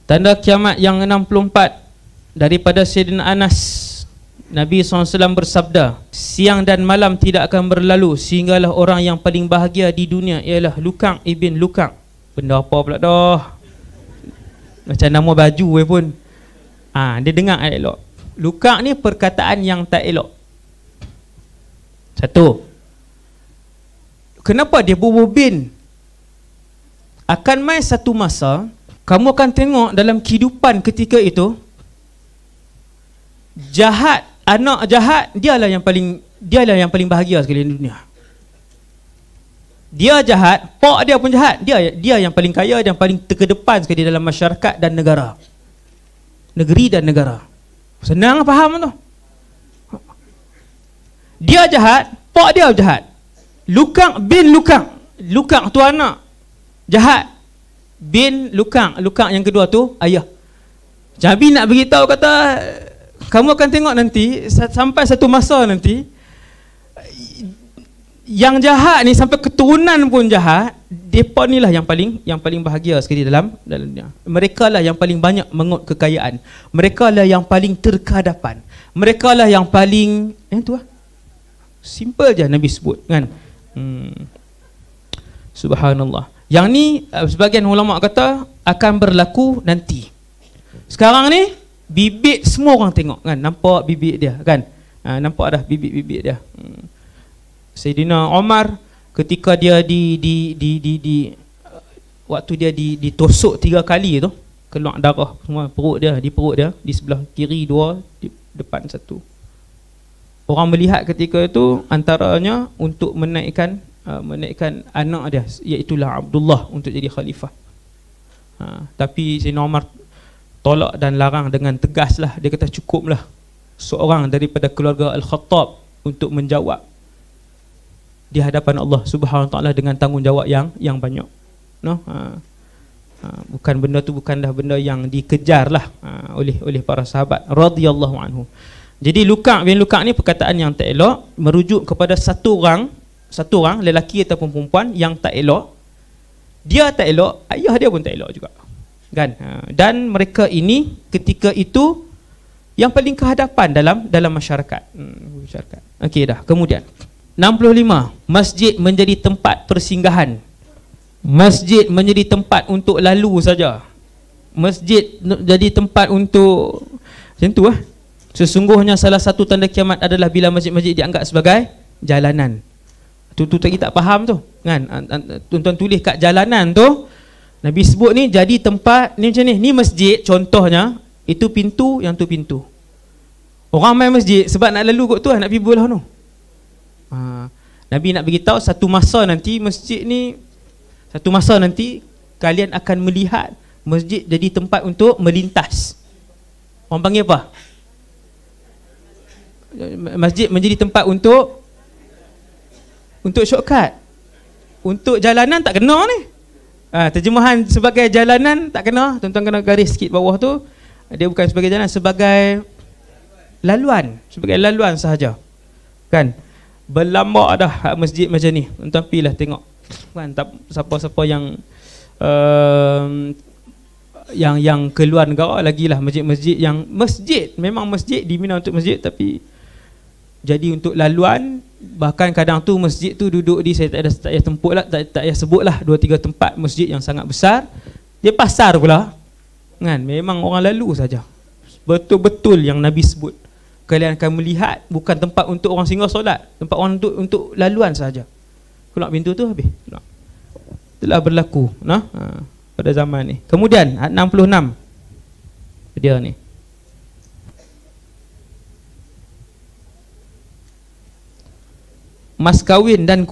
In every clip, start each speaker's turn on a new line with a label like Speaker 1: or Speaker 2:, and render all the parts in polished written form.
Speaker 1: Tanda kiamat yang 64 daripada Sayyidina Anas, Nabi SAW bersabda, siang dan malam tidak akan berlalu sehinggalah orang yang paling bahagia di dunia ialah Lukang ibn Lukang. Benda apa pula dah, macam nama baju pun. Dia dengar elok. Lukang ni perkataan yang tak elok. Satu, kenapa dia bin? Akan mai satu masa kamu akan tengok dalam kehidupan ketika itu, jahat, anak jahat, dialah yang paling bahagia sekali di dunia. Dia jahat, pak dia pun jahat, dia yang paling kaya dan paling terkedepan sekali dalam masyarakat dan negara, negeri dan negara. Senang faham tu. Dia jahat, pak dia jahat. Lukang bin Lukang, Lukang tu anak jahat, bin Lukang, Lukang yang kedua tu ayah. Nabi nak beritahu, kata kamu akan tengok nanti, sampai satu masa nanti, yang jahat ni sampai keturunan pun jahat, depa ni lah yang paling bahagia sekali dalam dunia. Mereka lah yang paling banyak mengut kekayaan. Mereka lah yang paling terkehadapan. Mereka lah yang paling tu lah. Simple je Nabi sebut kan. Subhanallah. Yang ni sebagian ulama kata akan berlaku nanti. Sekarang ni bibit semua orang tengok kan, nampak bibit dia kan. Nampak dah bibit-bibit dia. Sayyidina Umar ketika dia waktu dia ditusuk 3 kali tu, keluar darah semua perut dia, di sebelah kiri 2, di depan 1. Orang melihat ketika itu antaranya untuk menaikkan anak dia, iaitu Abdullah, untuk jadi khalifah. Tapi Sayyidina Umar tolak dan larang dengan tegas lah. Dia kata cukuplah seorang daripada keluarga Al-Khattab untuk menjawab di hadapan Allah Subhanahu Wa Taala dengan tanggungjawab yang banyak. Bukan benda tu, bukanlah benda yang dikejar lah oleh para sahabat radhiyallahu anhu. Jadi Lukang bin Lukang ni perkataan yang tak elok, merujuk kepada satu orang lelaki ataupun perempuan yang tak elok. Dia tak elok, ayah dia pun tak elok juga kan. Dan mereka ini ketika itu yang paling kehadapan dalam masyarakat. Okey dah. Kemudian 65, masjid menjadi tempat persinggahan. Masjid menjadi tempat untuk lalu saja. Masjid jadi tempat untuk macam tu lah. Sesungguhnya salah satu tanda kiamat adalah bila masjid-masjid dianggap sebagai jalanan. Tu kita tak faham tu kan. Tuan-tuan tulis kat jalanan tu, Nabi sebut ni jadi tempat ni macam ni. Ni masjid contohnya, itu pintu, yang tu pintu. Orang main masjid sebab nak lalu kot tu lah, nak pergi bola tu. Nabi nak beritahu satu masa nanti masjid ni, satu masa nanti kalian akan melihat masjid jadi tempat untuk melintas. Orang panggil apa? Masjid menjadi tempat untuk shortcut. Untuk jalanan tak kena ni. Terjemahan sebagai jalanan tak kena. Tuan-tuan kena garis sikit bawah tu. Dia bukan sebagai jalan, sebagai laluan. Sebagai laluan sahaja kan. Berlambak dah masjid macam ni. Tuan-tuan pergilah tengok kan, siapa-siapa yang keluar negara lagi lah, masjid-masjid yang memang masjid dibina untuk masjid, tapi jadi untuk laluan. Bahkan kadang tu masjid tu duduk di, saya tak payah temput lah, tak payah sebut lah, 2-3 tempat masjid yang sangat besar. Dia pasar pula kan, memang orang lalu saja. Betul-betul yang Nabi sebut, kalian akan melihat bukan tempat untuk orang singgah solat, tempat orang untuk laluan saja. Keluar pintu tu habis. Itulah berlaku pada zaman ni. Kemudian 66 dia ni, mas kahwin dan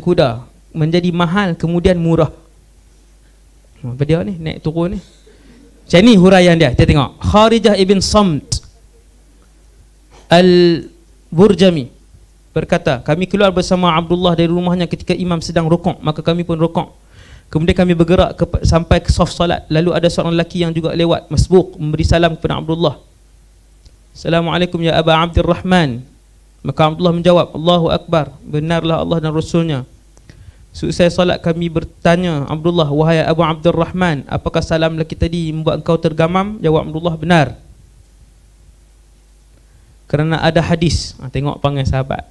Speaker 1: kuda menjadi mahal kemudian murah. Apa dia ni, naik turun ni. Macam ni huraian dia. Kita tengok Kharijah ibn Samt Al-Burjami berkata, kami keluar bersama Abdullah dari rumahnya ketika imam sedang rukuk, maka kami pun rukuk. Kemudian kami bergerak sampai ke saf salat. Lalu ada seorang lelaki yang juga lewat masbuk, memberi salam kepada Abdullah. Assalamualaikum ya Aba Abdurrahman. Maka Abdullah menjawab, Allahu Akbar, benarlah Allah dan Rasulnya. Selesai solat kami bertanya Abdullah, wahai Abu Abdurrahman, apakah salam lelaki tadi membuat engkau tergamam? Jawab Abdullah, benar. Kerana ada hadis. Tengok panggil sahabat.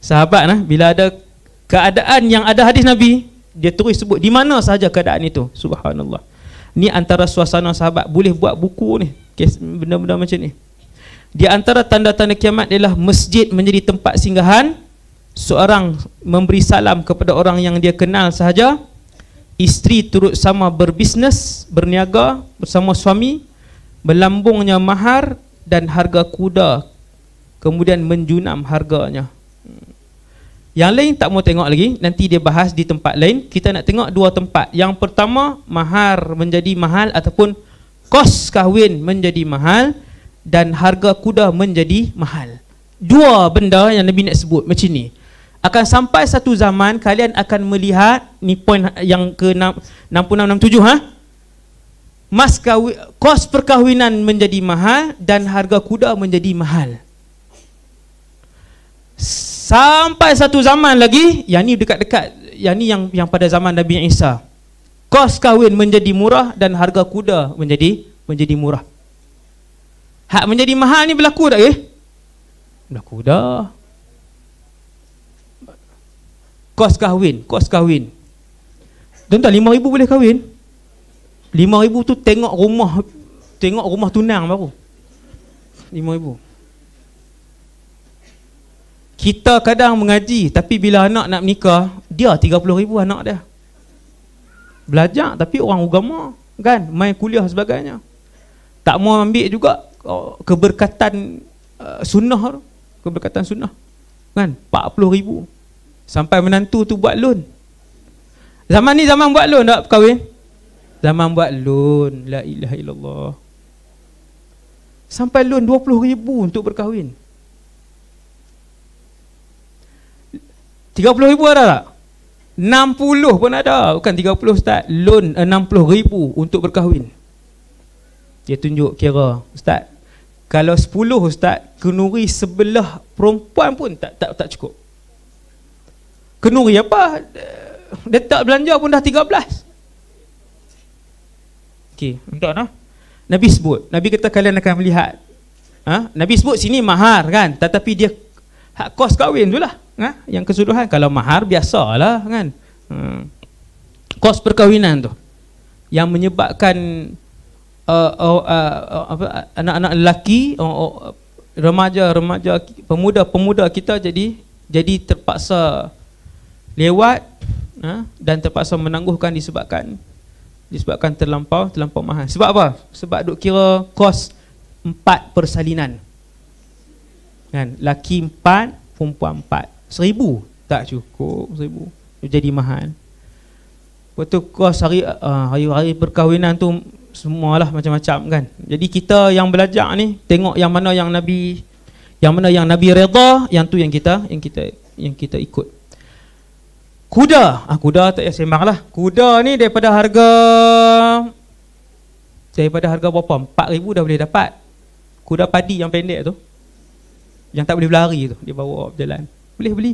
Speaker 1: Sahabat bila ada keadaan yang ada hadis Nabi, dia terus sebut di mana sahaja keadaan itu. Subhanallah. Ni antara suasana sahabat. Boleh buat buku ni, benda-benda macam ni. Di antara tanda-tanda kiamat ialah masjid menjadi tempat singgahan. Seorang memberi salam kepada orang yang dia kenal sahaja. Isteri turut sama berbisnes, berniaga bersama suami. Melambungnya mahar dan harga kuda, kemudian menjunam harganya. Yang lain tak mau tengok lagi, nanti dia bahas di tempat lain. Kita nak tengok dua tempat. Yang pertama, mahar menjadi mahal ataupun kos kahwin menjadi mahal dan harga kuda menjadi mahal. Dua benda yang Nabi nak sebut macam ni. Akan sampai satu zaman kalian akan melihat, ni poin yang ke 66-67 mas kahwin, kos perkahwinan menjadi mahal dan harga kuda menjadi mahal. Sampai satu zaman lagi, yang ni dekat-dekat, yang ni yang pada zaman Nabi Isa. Kos kahwin menjadi murah dan harga kuda menjadi murah. Hak menjadi mahal ni berlaku tak Berlaku dah. Kos kahwin. Tuan-tuan, 5,000 boleh kahwin? 5,000 tu tengok rumah tunang baru. 5,000. Kita kadang mengaji, tapi bila anak nak menikah, dia 30,000 anak dia. Belajar tapi orang agama, kan, main kuliah sebagainya. Tak mau ambil juga keberkatan sunnah, kan, 40,000. Sampai menantu tu buat loan. Zaman ni zaman buat loan tak kahwin? Zaman buat loan. La ilaha illallah. Sampai loan 20,000 untuk berkahwin. 30,000 ada tak? 60 pun ada. Bukan 30 Ustaz. Loan 60,000 untuk berkahwin. Dia tunjuk kira, Ustaz, kalau 10 Ustaz, kenuri sebelah perempuan pun tak cukup. Kenuri apa? Dia tak belanja pun dah 13. Okey, untuk Nabi sebut. Nabi kata kalian akan melihat. Nabi sebut sini mahar, kan, tetapi dia hak kos kahwin tu lah. Yang keseluruhan. Kalau mahar biasalah, kan. Kos perkahwinan tu yang menyebabkan anak-anak lelaki, remaja, pemuda kita jadi terpaksa lewat, dan terpaksa menangguhkan disebabkan terlampau mahal. Sebab apa? Sebab duk kira kos 4 persalinan, kan, laki 4, perempuan 4. 1,000 tak cukup, 1,000 jadi mahal. Waktu kos hari perkahwinan tu semualah macam-macam, kan. Jadi kita yang belajar ni tengok yang mana yang Nabi redha, yang tu yang kita ikut. Kuda tak payah sembang lah. Kuda ni daripada harga berapa? 4,000 dah boleh dapat. Kuda padi yang pendek tu, yang tak boleh berlari tu, dia bawa berjalan, boleh beli.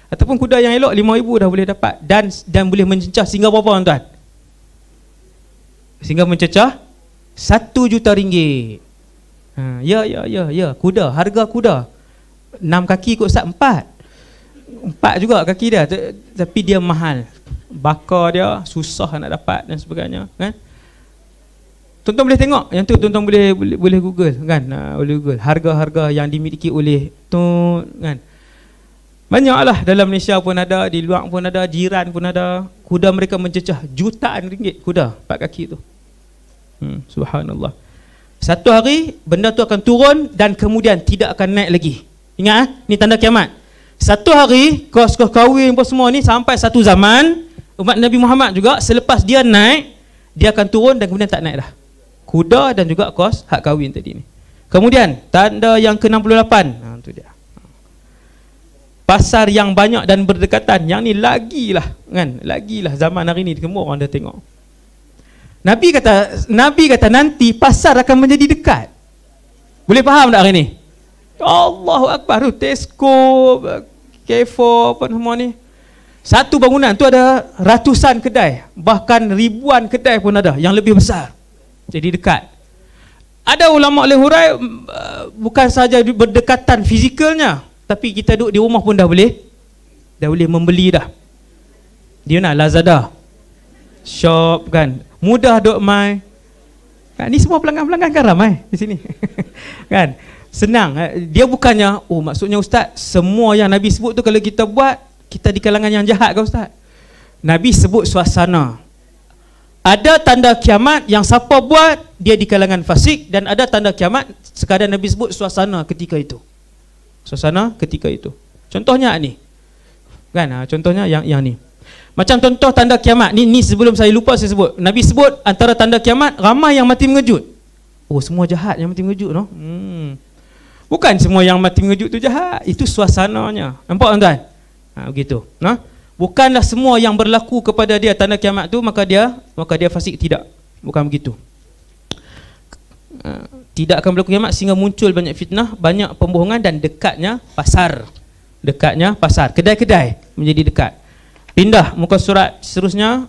Speaker 1: Ataupun kuda yang elok 5,000 dah boleh dapat. Dan boleh mencecah sehingga berapa, tuan-tuan? Sehingga mencecah 1 juta ringgit. Ya, kuda, harga kuda 6 kaki kot Ustaz, 4 juga kaki dia, tapi dia mahal. Bakar dia susah nak dapat dan sebagainya, kan. Tuan-tuan boleh tengok yang tu, tuan-tuan boleh Google, kan. Boleh Google harga-harga yang dimiliki oleh tu, kan. Banyaklah, dalam Malaysia pun ada, di luar pun ada, jiran pun ada. Kuda mereka mencecah jutaan ringgit, kuda 4 kaki tu. Subhanallah. Satu hari benda tu akan turun dan kemudian tidak akan naik lagi. Ingat, ni tanda kiamat. Satu hari kos kahwin apa semua ni, sampai satu zaman umat Nabi Muhammad juga, selepas dia naik, dia akan turun dan kemudian tak naik dah. Kuda dan juga kos hak kahwin tadi ni. Kemudian tanda yang ke-68, tu dia. Pasar yang banyak dan berdekatan. Yang ni lagilah, kan, lagilah zaman hari ni semua orang dah tengok. Nabi kata nanti pasar akan menjadi dekat. Boleh faham tak hari ni? Allahu Akbar. Tesco, Carrefour, apa semua ni, Satu bangunan tu ada ratusan kedai, bahkan ribuan kedai pun ada yang lebih besar. Jadi dekat. Ada ulama lehurai bukan saja berdekatan fizikalnya, tapi kita duduk di rumah pun dah boleh membeli dah. Dia nak Lazada, shop kan, mudah duk mai. Kan ni semua pelanggan-pelanggan kan ramai di sini. Kan? Senang. Dia bukannya, oh maksudnya ustaz, semua yang Nabi sebut tu kalau kita buat, kita di kalangan yang jahat ke ustaz? Nabi sebut suasana. Ada tanda kiamat yang siapa buat dia di kalangan fasik, dan ada tanda kiamat sekadar Nabi sebut suasana ketika itu. Suasana ketika itu. Contohnya ni. Kan? Contohnya yang ni. Macam contoh tanda kiamat ni sebelum saya lupa saya sebut. Nabi sebut antara tanda kiamat ramai yang mati mengejut. Oh, semua jahat yang mati mengejut no? Bukan semua yang mati mengejut tu jahat. Itu suasananya. Nampak tuan-tuan? Begitu. Nah, bukanlah semua yang berlaku kepada dia tanda kiamat tu maka dia fasik, tidak. Bukan begitu. Tidak akan berlaku kiamat sehingga muncul banyak fitnah, banyak pembohongan dan dekatnya pasar. Dekatnya pasar, kedai-kedai menjadi dekat. Pindah muka surat seterusnya,